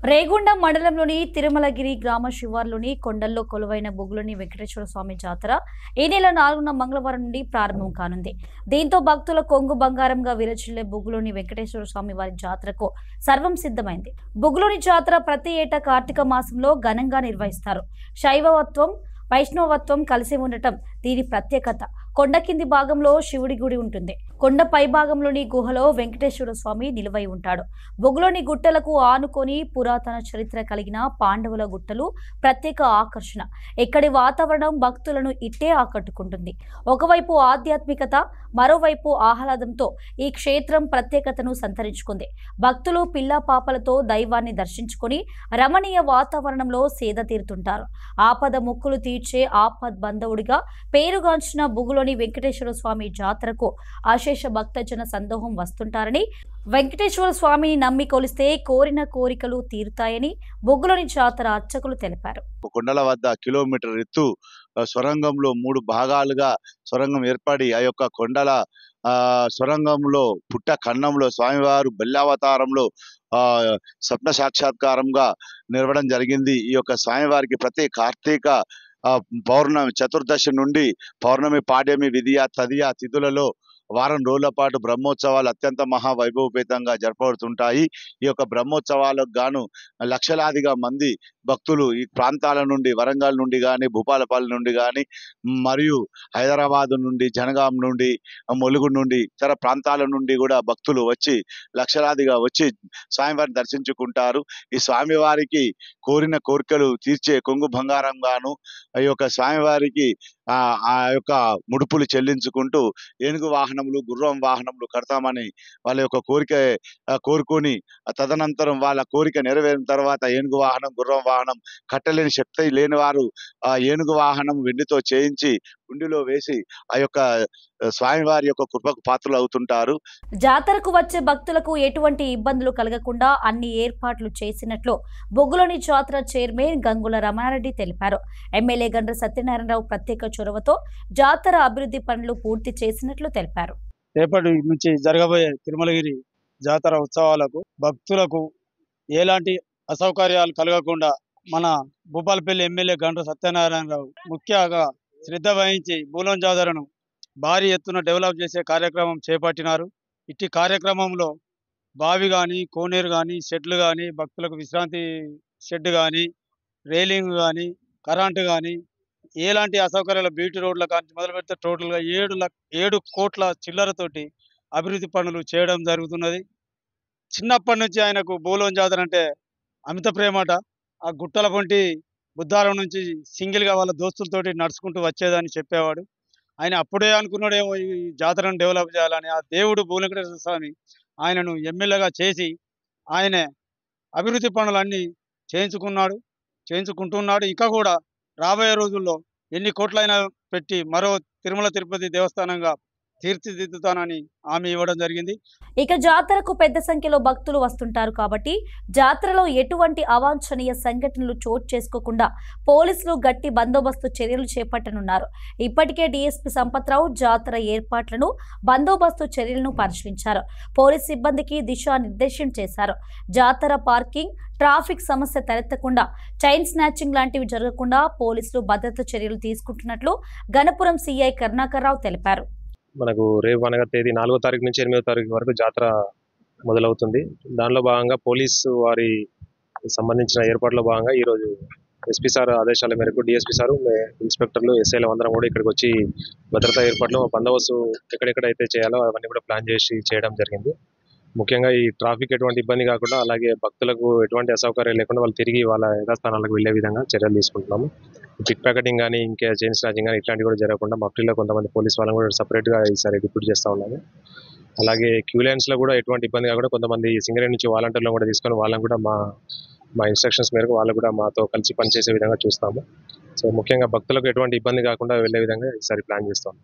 రేగొండ మండలంలోని తిరుమలగిరి గ్రామ శివార్లోని కొండల్లో కొలువైన బొగులోని వెంకటేశ్వర స్వామి జాతర ఈ నెల 4న మంగళవారం నుండి ప్రారంభం కానుంది. దీంతో భక్తుల కొంగు బంగారంగా విరచిల్లే బొగులోని వెంకటేశ్వర స్వామి వారి జాతరకు సర్వం సిద్ధమైంది. బొగులోని జాతర ప్రతి ఏటా కార్తీక మాసంలో ఘనంగా నిర్వహిస్తారు. శైవత్వం వైష్ణవత్వం కలిసి ఉండటం దీని ప్రత్యేకత. కొండ కింది భాగంలో శివుడి గుడి ఉంటుంది. కొండ పై భాగంలోని గుహలో వెంకటేశ్వర స్వామి నిలువై ఉంటాడు. బొగులోని గుట్టలకు ఆనుకొని పురాతన చరిత్ర కలిగిన పాండవుల గుట్టలు ప్రత్యేక ఆకర్షణ. ఇక్కడి వాతావరణం భక్తులను ఇట్టే ఆకట్టుకుంటుంది. ఒకవైపు ఆధ్యాత్మికత, మరోవైపు ఆహ్లాదంతో ఈ క్షేత్రం ప్రత్యేకతను సంతరించుకుంది. భక్తులు పిల్లా పాపలతో దైవాన్ని దర్శించుకొని రమణీయ వాతావరణంలో సేద తీరుతుంటారు. ఆపద మొక్కులు తీర్చే ఆపద్ బంధవుడిగా పేరుగాంచిన బొగులోని వెంకటేశ్వర స్వామి జాతరకు అశేష భక్తజన సందోహం వస్తుంటారని, వెంకటేశ్వర స్వామిని నమ్మి కొలిస్తే కోరిన కోరికలు తీరుతాయని బొగులోని జాతర అర్చకులు తెలిపారు. కొండల వద్ద కిలోమీటర్ ఎత్తు సొరంగంలో 3 భాగాలుగా సొరంగం ఏర్పడి ఆ యొక్క కొండల సొరంగంలో పుట్ట ఖండంలో స్వామివారు బల్లావతారంలో స్వప్న సాక్షాత్కారంగా నిలవడం జరిగింది. ఈ యొక్క స్వామివారికి ప్రతి కార్తీక పౌర్ణమి చతుర్దశి నుండి పౌర్ణమి, పాడ్యమి, విధియ, తదియ తిథులలో వారం రోజుల పాటు బ్రహ్మోత్సవాలు అత్యంత మహావైభవపేతంగా జరపబడుతుంటాయి. ఈ యొక్క బ్రహ్మోత్సవాలకు గాను లక్షలాదిగా మంది భక్తులు ఈ ప్రాంతాల నుండి, వరంగల్ నుండి కానీ, భూపాలపల్లి నుండి కానీ, మరియు హైదరాబాద్ నుండి, జనగాం నుండి, ములుగు నుండి, ఇతర ప్రాంతాల నుండి కూడా భక్తులు వచ్చి లక్షలాదిగా వచ్చి స్వామివారిని దర్శించుకుంటారు. ఈ స్వామివారికి కోరిన కోరికలు తీర్చే కొంగు బంగారం గాను ఈ యొక్క స్వామివారికి ఆ యొక్క ముడుపులు చెల్లించుకుంటూ ఏనుగు వాహనములు, గుర్రం వాహనములు కడతామని వాళ్ళ యొక్క కోరిక కోరుకొని తదనంతరం వాళ్ళ కోరిక నెరవేరిన తర్వాత ఏనుగు వాహనం, గుర్రం వాహనం కట్టలేని శక్తి లేని వారు ఆ ఏనుగు వాహనం వెండితో చేయించి కుండిలో వేసి ఆ యొక్క స్వామివారి యొక్క కృపకు పాత్రలు అవుతుంటారు. జాతరకు వచ్చే భక్తులకు ఎటువంటి ఇబ్బందులు కలగకుండా అన్ని ఏర్పాట్లు చేసినట్లు బొగులోని జాతర చైర్మన్ గంగుల రమణారెడ్డి తెలిపారు. ఎమ్మెల్యే గండ్ర సత్యనారాయణరావు ప్రత్యేక చొరవతో జాతర అభివృద్ధి పనులు పూర్తి చేసినట్లు తెలిపారు. రేపటి నుంచి జరగబోయే తిరుమలగిరి జాతర ఉత్సవాలకు భక్తులకు ఎలాంటి అసౌకర్యాలు కలగకుండా మన భూపాలపల్లి ఎమ్మెల్యే గండ్ర సత్యనారాయణరావు ముఖ్యంగా శ్రద్ధ వహించి బొగులోని జాతరను భారీ ఎత్తున డెవలప్ చేసే కార్యక్రమం చేపట్టినారు. ఇట్టి కార్యక్రమంలో బావి కానీ, కోనేరు కానీ, షెడ్లు కానీ, భక్తులకు విశ్రాంతి షెడ్ కానీ, రైలింగ్ కానీ, కరెంటు కానీ, ఎలాంటి అసౌకర్యాలు బీటీ రోడ్ల కానీ మొదలు పెడితే టోటల్గా 7 కోట్ల చిల్లరతోటి అభివృద్ధి పనులు చేయడం జరుగుతున్నది. చిన్నప్పటి నుంచి ఆయనకు బొగులోని జాతర అంటే అమిత ప్రేమట. ఆ గుట్టల పొంటి బుద్ధారం నుంచి సింగిల్గా వాళ్ళ దోస్తులతోటి నడుచుకుంటూ వచ్చేదని చెప్పేవాడు. ఆయన అప్పుడే అనుకున్నాడేమో ఈ జాతరను డెవలప్ చేయాలని. ఆ దేవుడు వెంకటేశ్వర స్వామి ఆయనను ఎమ్మెల్యేగా చేసి ఆయనే అభివృద్ధి పనులన్నీ చేయించుకుంటున్నాడు. ఇంకా కూడా రాబోయే రోజుల్లో ఎన్ని కోట్లైనా పెట్టి మరో తిరుమల తిరుపతి దేవస్థానంగా తీర్చిదిద్దుతానని హామీ ఇవ్వడం జరిగింది. ఇక జాతరకు పెద్ద సంఖ్యలో భక్తులు వస్తుంటారు కాబట్టి జాతరలో ఎటువంటి అవాంఛనీయ సంఘటనలు చోటు చేసుకోకుండా పోలీసులు గట్టి బందోబస్తు చర్యలు చేపట్టనున్నారు. ఇప్పటికే డీఎస్పీ సంపత్రావు జాతర ఏర్పాట్లను, బందోబస్తు చర్యలను పరిశీలించారు. పోలీస్ సిబ్బందికి దిశానిర్దేశం చేశారు. జాతర పార్కింగ్, ట్రాఫిక్ సమస్య తలెత్తకుండా, చైన్ స్నాచింగ్ లాంటివి జరగకుండా పోలీసులు భద్రతా చర్యలు తీసుకుంటున్నట్లు గణపురం సీఐ కరుణాకర్రావు తెలిపారు. మనకు రేపు అనగా తేదీ 4వ తారీఖు నుంచి 8వ తారీఖు వరకు జాతర మొదలవుతుంది. దానిలో భాగంగా పోలీసు వారి సంబంధించిన ఏర్పాట్ల భాగంగా ఈరోజు ఎస్పీ సార్ ఆదేశాల మేరకు డిఎస్పీ సారు, ఇన్స్పెక్టర్లు, ఎస్ఐలు అందరం కూడా ఇక్కడికి వచ్చి భద్రతా ఏర్పాట్లు, బందోబస్తు ఎక్కడెక్కడైతే చేయాలో అవన్నీ కూడా ప్లాన్ చేసి చేయడం జరిగింది. ముఖ్యంగా ఈ ట్రాఫిక్ ఎటువంటి ఇబ్బంది కాకుండా, అలాగే భక్తులకు ఎటువంటి అసౌకర్యం లేకుండా వాళ్ళు తిరిగి వాళ్ళ యథాస్థానాలకు వెళ్లే విధంగా చర్యలు తీసుకుంటున్నాము. పిక్ ప్యాకెటింగ్ కానీ, ఇంకా చైన్ స్నాచింగ్ కానీ ఇట్లాంటివి కూడా జరగకుండా మఫ్టీలో కొంతమంది పోలీస్ వాళ్ళని కూడా సపరేట్గా ఈసారి డిప్యూట్ చేస్తూ ఉన్నాము. అలాగే క్యూ లైన్స్లో కూడా ఎటువంటి ఇబ్బంది కాకుండా కొంతమంది సింగరేణి నుంచి వాలంటీర్లను కూడా తీసుకొని వాళ్ళని కూడా మా ఇన్స్ట్రక్షన్స్ మేరకు వాళ్ళు కూడా మాతో కలిసి పనిచేసే విధంగా చూస్తాము. సో ముఖ్యంగా భక్తులకు ఎటువంటి ఇబ్బంది కాకుండా వెళ్లే విధంగా ఈసారి ప్లాన్ చేస్తాము.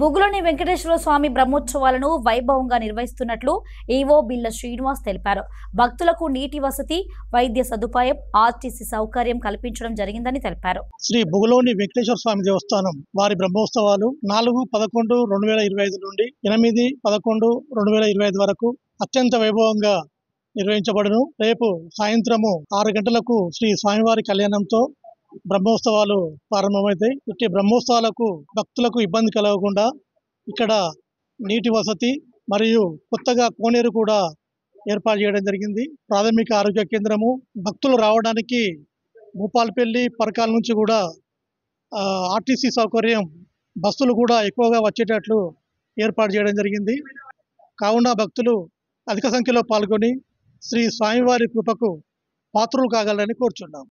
బొగులోని వెంకటేశ్వర స్వామి బ్రహ్మోత్సవాలను వైభవంగా నిర్వహిస్తున్నట్లు ఈవో బిల్ల శ్రీనివాస్ తెలిపారు. భక్తులకు నీటి వసతి, వైద్య సదుపాయం, ఆర్టీసీ సౌకర్యం కల్పించడం జరిగిందని తెలిపారు. శ్రీ బొగులోని వెంకటేశ్వర స్వామి దేవస్థానం వారి బ్రహ్మోత్సవాలు 4/11/2025 నుండి 8/11/2025 వరకు అత్యంత వైభవంగా నిర్వహించబడును. రేపు సాయంత్రము 6 గంటలకు శ్రీ స్వామివారి కళ్యాణంతో బ్రహ్మోత్సవాలు ప్రారంభమవుతాయి. ఇట్టి బ్రహ్మోత్సవాలకు భక్తులకు ఇబ్బంది కలగకుండా ఇక్కడ నీటి వసతి మరియు కొత్తగా కోనేరు కూడా ఏర్పాటు చేయడం జరిగింది. ప్రాథమిక ఆరోగ్య కేంద్రము, భక్తులు రావడానికి భూపాలపల్లి పరకాల నుంచి కూడా ఆర్టీసీ సౌకర్యం, బస్సులు కూడా ఎక్కువగా వచ్చేటట్లు ఏర్పాటు చేయడం జరిగింది. కావున భక్తులు అధిక సంఖ్యలో పాల్గొని శ్రీ స్వామివారి కృపకు పాత్రులు కాగలరని కోరుచున్నాం.